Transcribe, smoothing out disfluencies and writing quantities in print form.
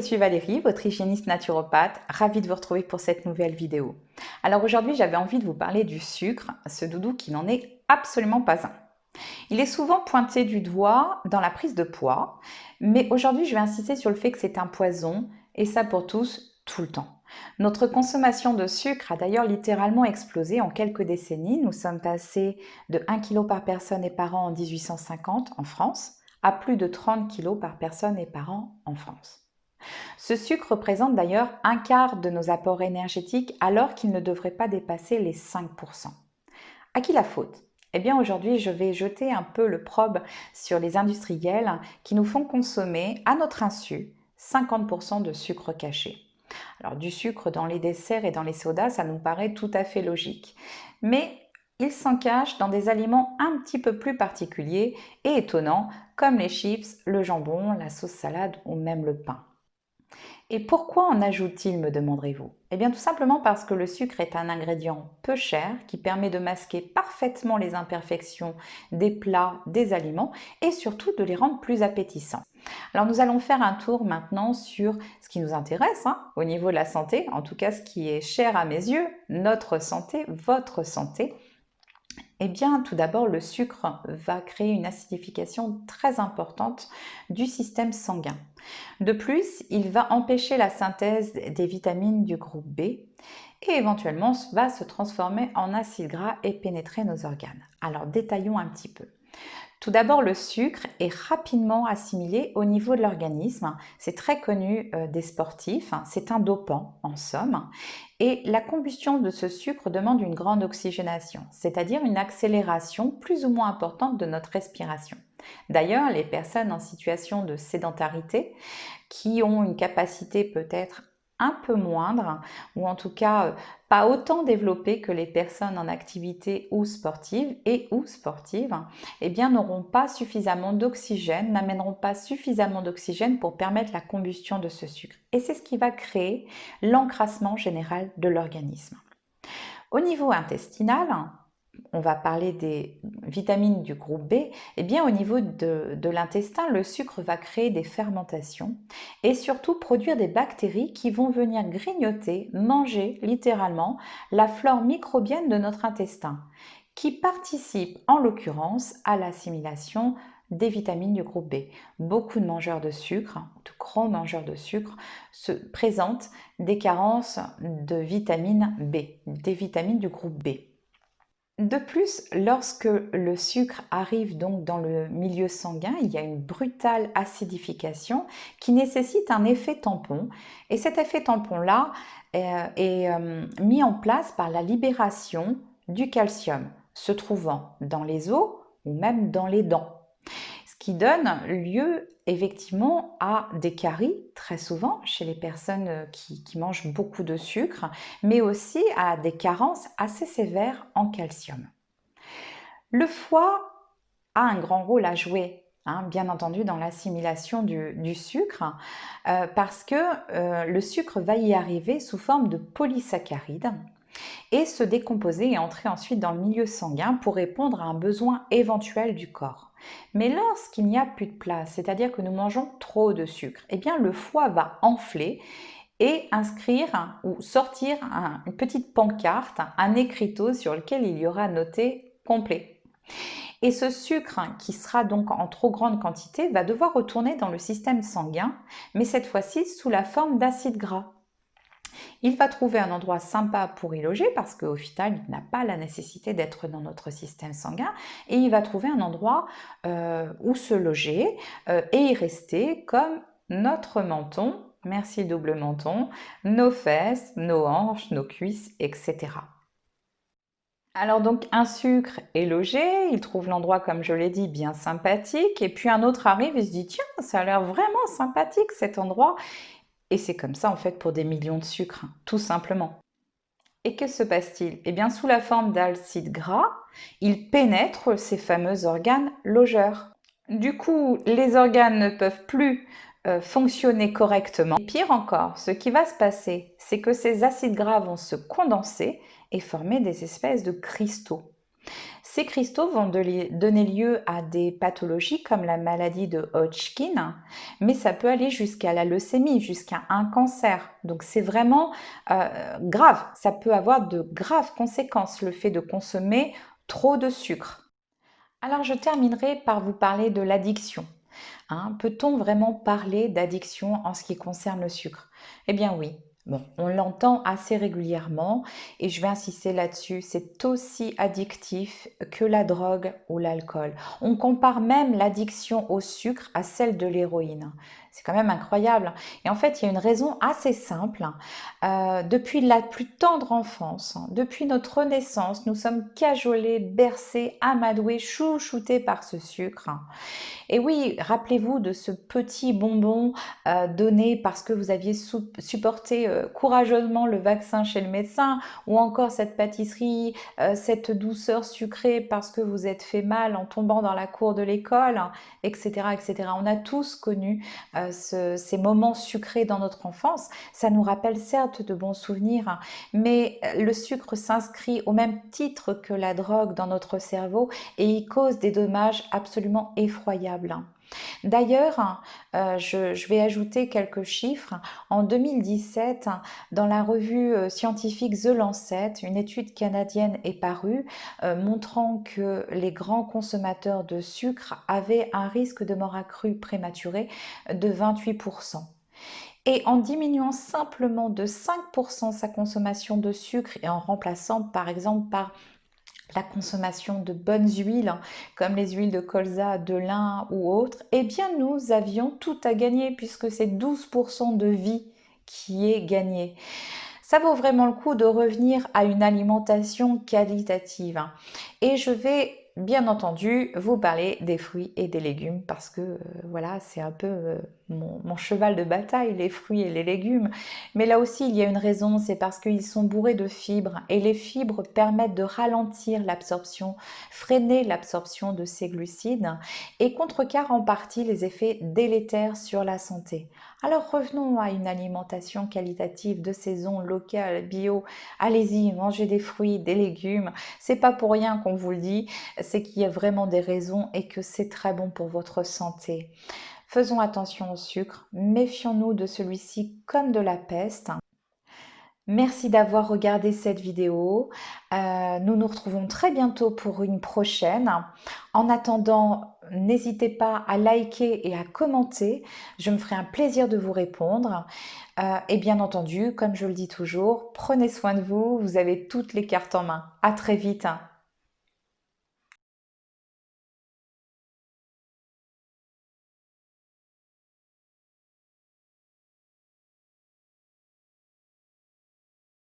suis Valérie, votre hygiéniste naturopathe, ravie de vous retrouver pour cette nouvelle vidéo. Alors aujourd'hui, j'avais envie de vous parler du sucre, ce doudou qui n'en est absolument pas un. Il est souvent pointé du doigt dans la prise de poids, mais aujourd'hui, je vais insister sur le fait que c'est un poison, et ça pour tous, tout le temps. Notre consommation de sucre a d'ailleurs littéralement explosé en quelques décennies. Nous sommes passés de 1 kg par personne et par an en 1850 en France à plus de 30 kg par personne et par an en France. Ce sucre représente d'ailleurs un quart de nos apports énergétiques alors qu'il ne devrait pas dépasser les 5%. À qui la faute? Eh bien aujourd'hui, je vais jeter un peu le probe sur les industriels qui nous font consommer à notre insu 50% de sucre caché. Alors du sucre dans les desserts et dans les sodas, ça nous paraît tout à fait logique. Mais il s'en cache dans des aliments un petit peu plus particuliers et étonnants comme les chips, le jambon, la sauce salade ou même le pain. Et pourquoi en ajoute-t-il, me demanderez-vous? Eh bien tout simplement parce que le sucre est un ingrédient peu cher qui permet de masquer parfaitement les imperfections des plats, des aliments et surtout de les rendre plus appétissants. Alors nous allons faire un tour maintenant sur ce qui nous intéresse au niveau de la santé, en tout cas ce qui est cher à mes yeux, notre santé, votre santé. Eh bien, tout d'abord, le sucre va créer une acidification très importante du système sanguin. De plus, il va empêcher la synthèse des vitamines du groupe B et éventuellement va se transformer en acide gras et pénétrer nos organes. Alors, détaillons un petit peu. Tout d'abord, le sucre est rapidement assimilé au niveau de l'organisme. C'est très connu des sportifs, c'est un dopant en somme. Et la combustion de ce sucre demande une grande oxygénation, c'est-à-dire une accélération plus ou moins importante de notre respiration. D'ailleurs, les personnes en situation de sédentarité, qui ont une capacité peut-être un peu moindre, ou en tout cas pas autant développée que les personnes en activité ou sportive eh bien n'auront pas suffisamment d'oxygène, n'amèneront pas suffisamment d'oxygène pour permettre la combustion de ce sucre. Et c'est ce qui va créer l'encrassement général de l'organisme. Au niveau intestinal, on va parler des vitamines du groupe B, eh bien au niveau de l'intestin, le sucre va créer des fermentations et surtout produire des bactéries qui vont venir grignoter, manger littéralement la flore microbienne de notre intestin, qui participe en l'occurrence à l'assimilation des vitamines du groupe B. Beaucoup de mangeurs de sucre, de grands mangeurs de sucre, se présentent des carences de vitamine B, des vitamines du groupe B. De plus, lorsque le sucre arrive donc dans le milieu sanguin, il y a une brutale acidification qui nécessite un effet tampon. Et cet effet tampon-là est mis en place par la libération du calcium se trouvant dans les os ou même dans les dents. Ce qui donne lieu effectivement à des caries, très souvent chez les personnes qui mangent beaucoup de sucre, mais aussi à des carences assez sévères en calcium. Le foie a un grand rôle à jouer, bien entendu, dans l'assimilation du sucre, parce que le sucre va y arriver sous forme de polysaccharides et se décomposer et entrer ensuite dans le milieu sanguin pour répondre à un besoin éventuel du corps. Mais lorsqu'il n'y a plus de place, c'est-à-dire que nous mangeons trop de sucre, eh bien le foie va enfler et inscrire ou sortir une petite pancarte, un écriteau sur lequel il y aura noté complet. Et ce sucre qui sera donc en trop grande quantité va devoir retourner dans le système sanguin, mais cette fois-ci sous la forme d'acide gras. Il va trouver un endroit sympa pour y loger parce qu'au final, il n'a pas la nécessité d'être dans notre système sanguin et il va trouver un endroit où se loger et y rester comme notre menton, merci double menton, nos fesses, nos hanches, nos cuisses, etc. Alors donc un sucre est logé, il trouve l'endroit comme je l'ai dit bien sympathique et puis un autre arrive et se dit tiens ça a l'air vraiment sympathique cet endroit et c'est comme ça en fait pour des millions de sucres, tout simplement. Et que se passe-t-il? Eh bien sous la forme d'acide gras, il pénètre ces fameux organes logeurs. Du coup, les organes ne peuvent plus fonctionner correctement. Et pire encore, ce qui va se passer, c'est que ces acides gras vont se condenser et former des espèces de cristaux. Ces cristaux vont donner lieu à des pathologies comme la maladie de Hodgkin, mais ça peut aller jusqu'à la leucémie, jusqu'à un cancer. Donc c'est vraiment grave, ça peut avoir de graves conséquences, le fait de consommer trop de sucre. Alors je terminerai par vous parler de l'addiction. Hein, peut-on vraiment parler d'addiction en ce qui concerne le sucre? Eh bien oui. Bon, on l'entend assez régulièrement et je vais insister là-dessus, c'est aussi addictif que la drogue ou l'alcool. On compare même l'addiction au sucre à celle de l'héroïne. C'est quand même incroyable. Et en fait, il y a une raison assez simple. Depuis la plus tendre enfance, depuis notre naissance, nous sommes cajolés, bercés, amadoués, chouchoutés par ce sucre. Et oui, rappelez-vous de ce petit bonbon donné parce que vous aviez supporté courageusement le vaccin chez le médecin, ou encore cette pâtisserie, cette douceur sucrée parce que vous êtes fait mal en tombant dans la cour de l'école, etc., etc. On a tous connu ces moments sucrés dans notre enfance. Ça nous rappelle certes de bons souvenirs, mais le sucre s'inscrit au même titre que la drogue dans notre cerveau et il cause des dommages absolument effroyables. D'ailleurs, je vais ajouter quelques chiffres. En 2017, dans la revue scientifique The Lancet, une étude canadienne est parue montrant que les grands consommateurs de sucre avaient un risque de mort accrue prématurée de 28%. Et en diminuant simplement de 5% sa consommation de sucre et en remplaçant par exemple par la consommation de bonnes huiles, comme les huiles de colza, de lin ou autres, eh bien nous avions tout à gagner puisque c'est 12% de vie qui est gagnée. Ça vaut vraiment le coup de revenir à une alimentation qualitative. Et je vais bien entendu vous parler des fruits et des légumes parce que voilà, c'est un peu mon cheval de bataille, les fruits et les légumes. Mais là aussi, il y a une raison, c'est parce qu'ils sont bourrés de fibres et les fibres permettent de ralentir l'absorption, freiner l'absorption de ces glucides et contrecarrent en partie les effets délétères sur la santé. Alors revenons à une alimentation qualitative de saison, locale, bio. Allez-y, mangez des fruits, des légumes. C'est pas pour rien qu'on vous le dit, c'est qu'il y a vraiment des raisons et que c'est très bon pour votre santé. Faisons attention au sucre, méfions-nous de celui-ci comme de la peste. Merci d'avoir regardé cette vidéo. Nous nous retrouvons très bientôt pour une prochaine. En attendant, n'hésitez pas à liker et à commenter. Je me ferai un plaisir de vous répondre. Et bien entendu, comme je le dis toujours, prenez soin de vous. Vous avez toutes les cartes en main. À très vite.